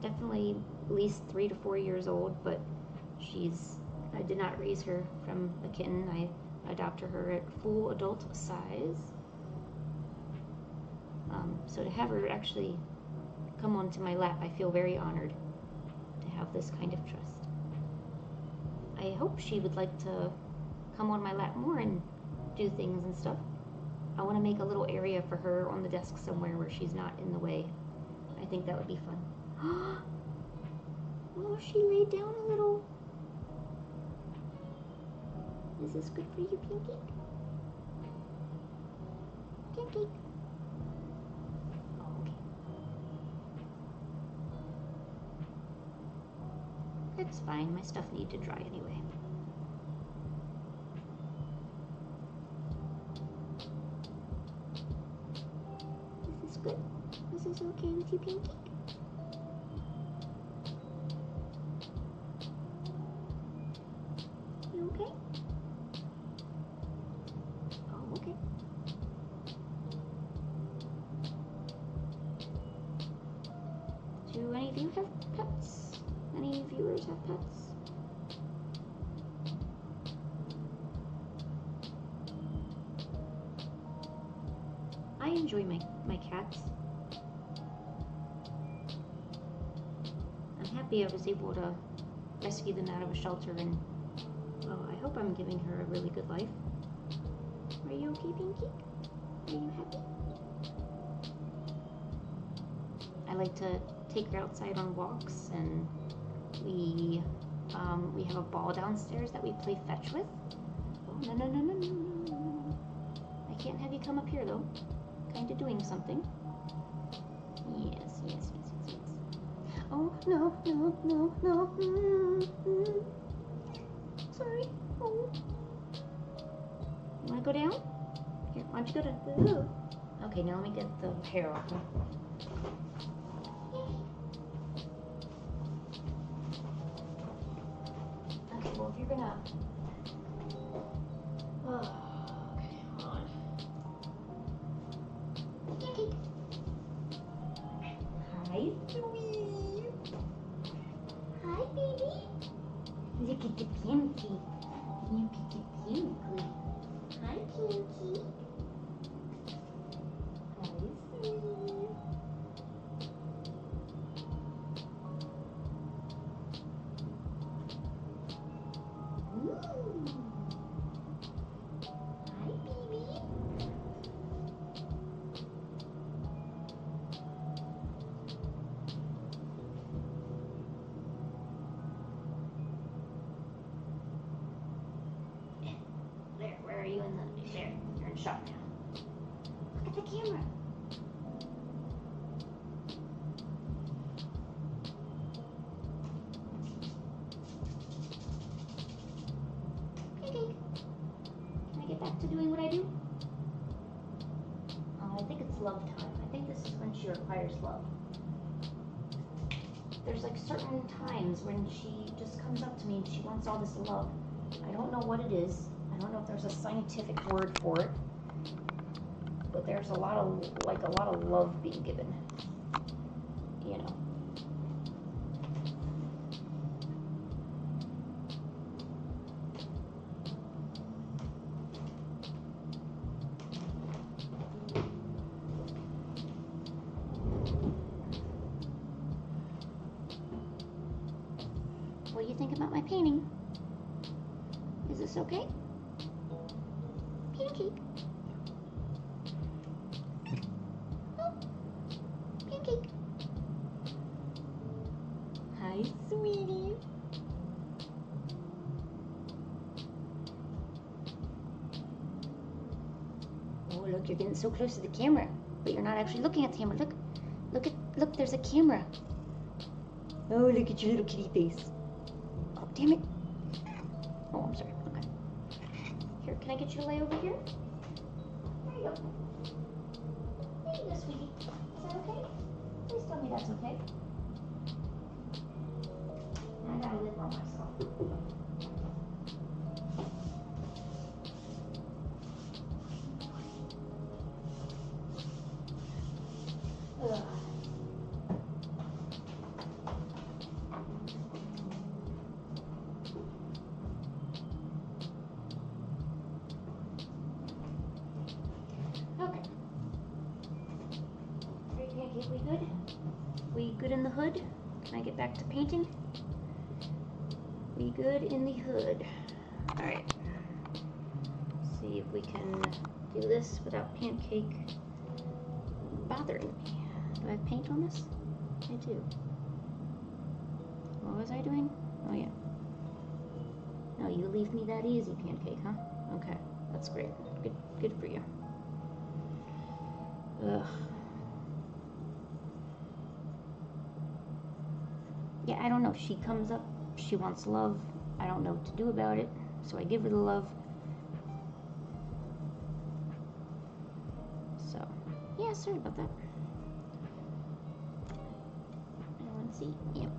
definitely at least 3 to 4 years old, but I did not raise her from a kitten. I adopted her at full adult size. So to have her actually come onto my lap, I feel very honored to have this kind of trust. I hope she would like to come on my lap more and do things and stuff. I want to make a little area for her on the desk somewhere where she's not in the way. I think that would be fun. Oh, she laid down a little. Is this good for you, Pancake? Pancake. Oh, okay. That's fine. My stuff needs to dry anyway. Is this good? Is this okay with you, Pancake? You okay? Oh, okay. Do any of you have pets? Any viewers have pets? I enjoy my cats. I'm happy I was able to rescue them out of a shelter, and well, I hope I'm giving her a really good life. Are you okay, Pinky? Are you happy? I like to take her outside on walks, and we have a ball downstairs that we play fetch with. Oh, no, no, no, no, no, no, no. I can't have you come up here, though. Kind of doing something. Yes, yes, yes, yes, yes. Oh, no, no, no, no. Sorry. Oh. You want to go down? Here, why don't you go to... Okay, now let me get the hair off. Okay, well, if you're gonna... Oh, okay, hold on. Hi, sweet. Hi, baby. Look at the Pancake. Look at the Pancake. Hi, Pancake. Hi, sweet. Ooh. Hi, baby. Where are you in the... There, you're in shot now. Look at the camera. Pancake. Can I get back to doing what I do? Oh, I think it's love time. I think this is when she requires love. There's like certain times when she just comes up to me and she wants all this love. I don't know what it is. I don't know if there's a scientific word for it, but there's a lot of love being given, you know. What do you think about my painting? Is this okay? Pancake. Oh, Pancake. Hi, sweetie. Oh, look, you're getting so close to the camera, but you're not actually looking at the camera. Look, there's a camera. Oh, look at your little kitty face. Oh, damn it. Oh, I'm sorry. Okay. Here, can I get you to lay over here? There you go. There you go, sweetie. Is that okay? Please tell me that's okay. I gotta live on myself. Ugh. Okay. Great pancake, we good? We good in the hood? Can I get back to painting? We good in the hood. Alright. See if we can do this without pancake bothering me. Do I have paint on this? I do. What was I doing? Oh yeah. No, you leave me that easy, pancake, huh? Okay, that's great. Good for you. Ugh. Yeah, I don't know. She comes up, she wants love. I don't know what to do about it, so I give her the love. So, yeah, sorry about that. Anyone see? Yep.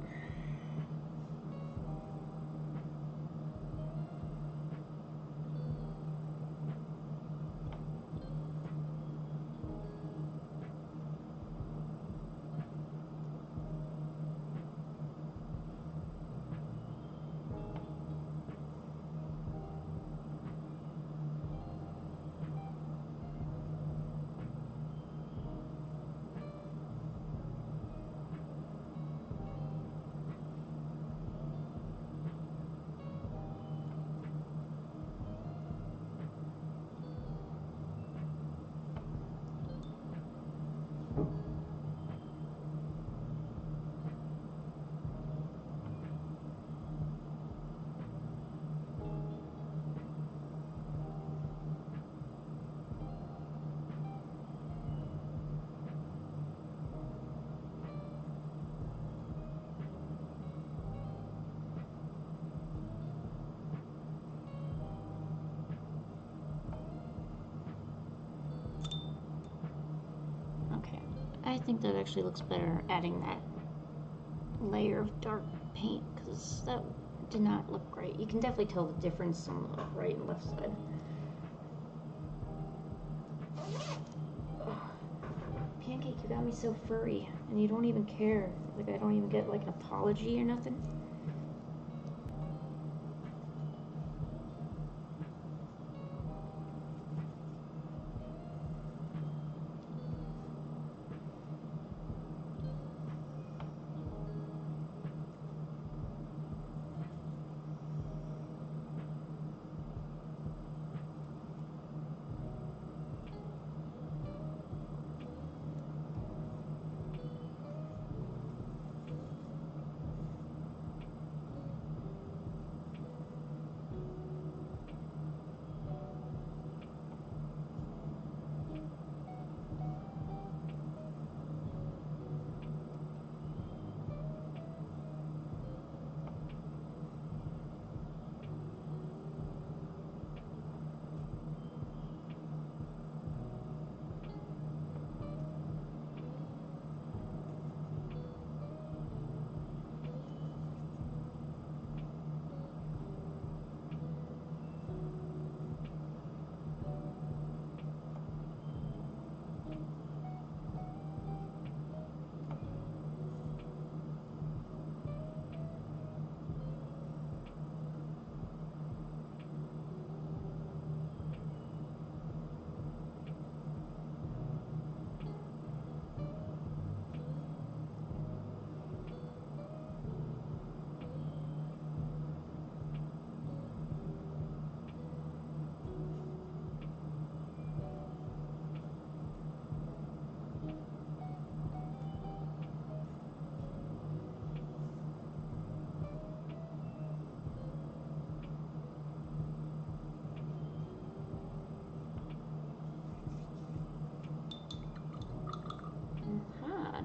I think that actually looks better adding that layer of dark paint, because that did not look great. You can definitely tell the difference on the right and left side. Ugh. Pancake, you got me so furry, and you don't even care. Like, I don't even get like an apology or nothing.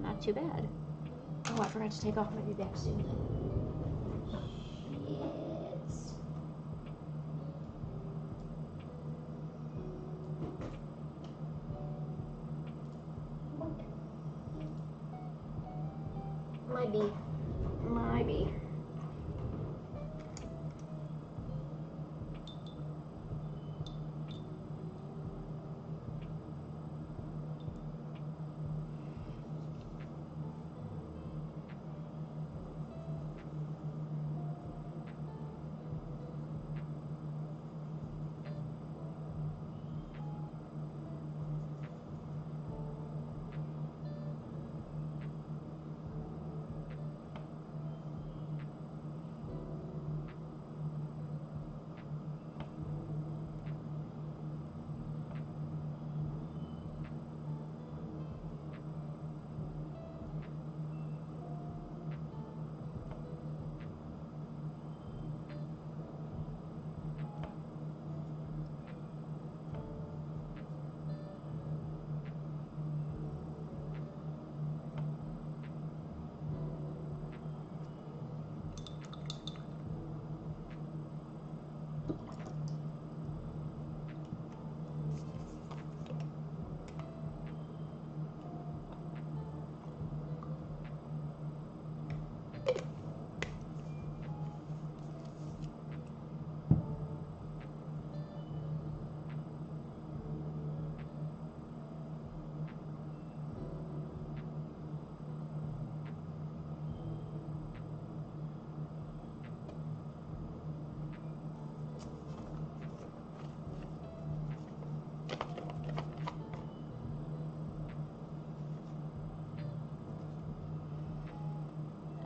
Not too bad. Oh, I forgot to take off my back suit. Might be.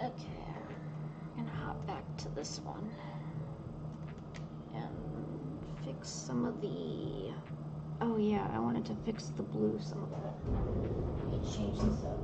Okay, I'm gonna hop back to this one and fix some of the, oh yeah, I wanted to fix the blue, some of that. Let me change this up.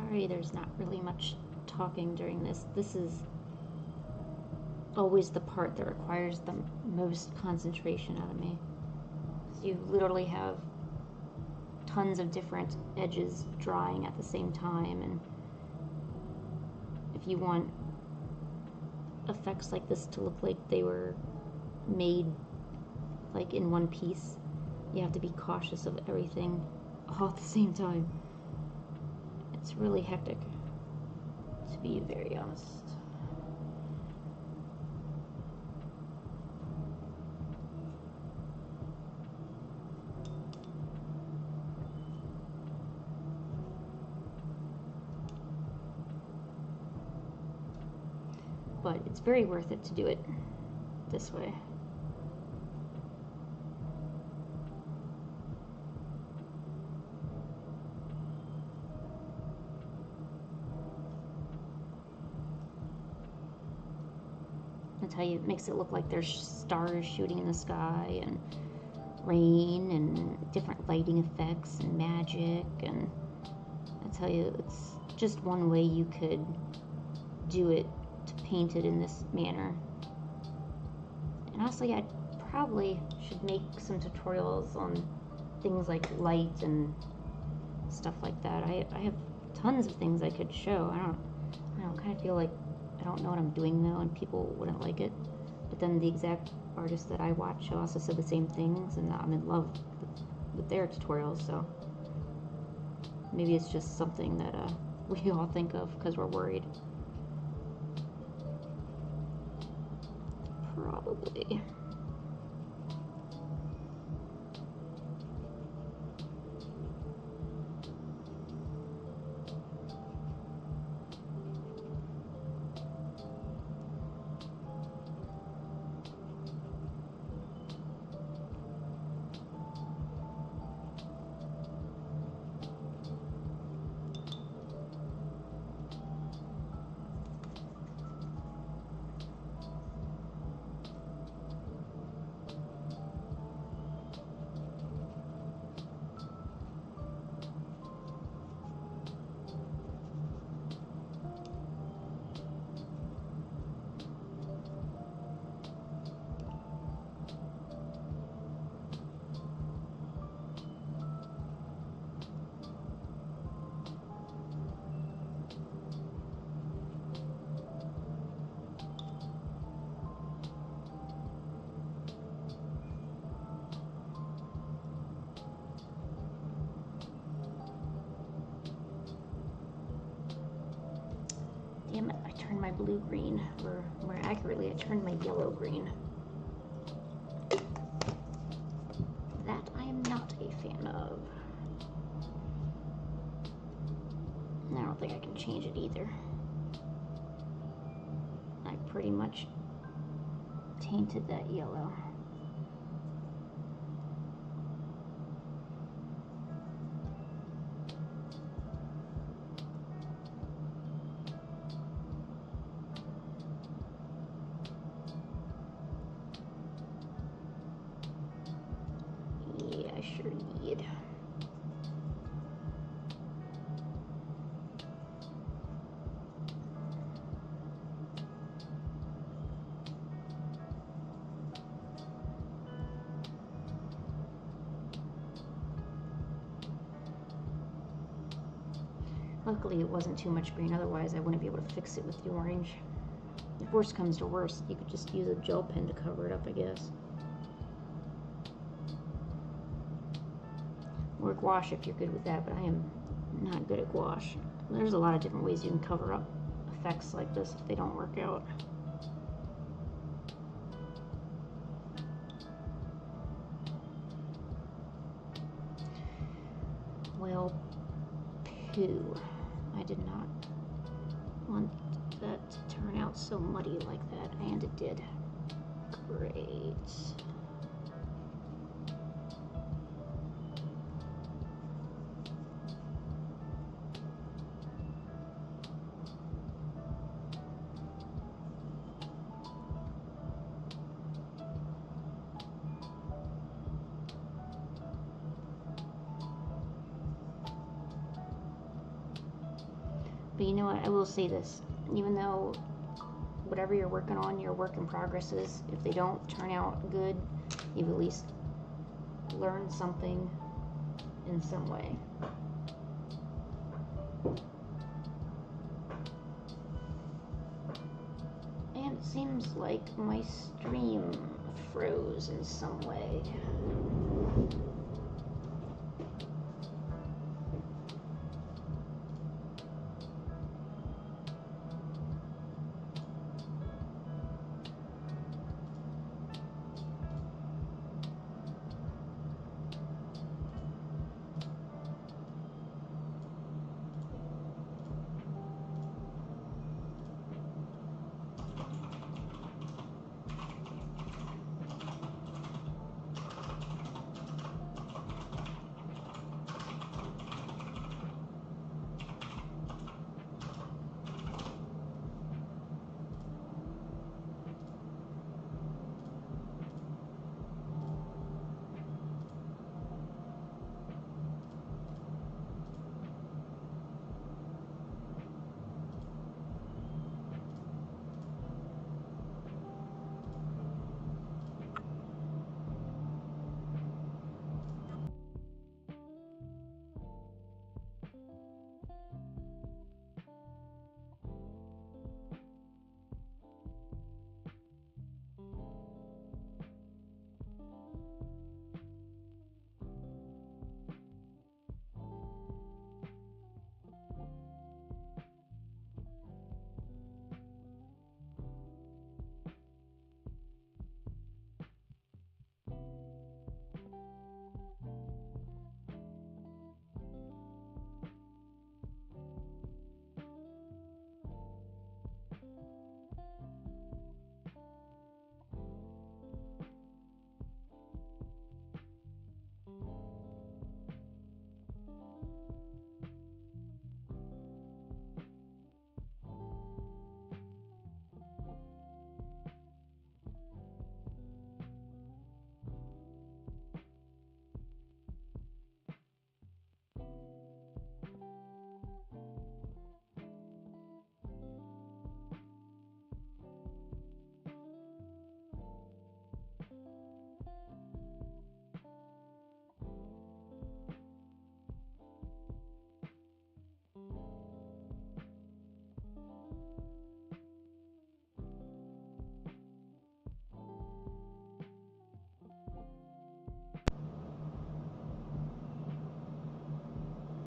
Sorry, there's not really much talking during this. This is always the part that requires the most concentration out of me. You literally have tons of different edges drying at the same time, and if you want effects like this to look like they were made like in one piece, you have to be cautious of everything all at the same time. It's really hectic, to be very honest. But it's very worth it to do it this way. That's how it makes it look like there's stars shooting in the sky and rain and different lighting effects and magic, and I tell you, it's just one way you could do it, to paint it in this manner. And honestly, I probably should make some tutorials on things like light and stuff like that. I have tons of things I could show. I don't kind of feel like I don't know what I'm doing though, and people wouldn't like it. But then the exact artists that I watch also said the same things, and I'm in love with their tutorials, so maybe it's just something that we all think of because we're worried. Probably. Damn it, I turned my blue green, or more accurately, I turned my yellow green. That I am not a fan of. And I don't think I can change it either. I pretty much tainted that yellow. Sure did. Luckily it wasn't too much green, otherwise I wouldn't be able to fix it with the orange. If worst comes to worst, you could just use a gel pen to cover it up, I guess. Or gouache if you're good with that, but I am not good at gouache. There's a lot of different ways you can cover up effects like this if they don't work out. Well, poo. I did not want that to turn out so muddy like that, and it did. Great. But you know what? I will say this. Even though whatever you're working on, your work in progresses, if they don't turn out good, you've at least learned something in some way. And it seems like my stream froze in some way.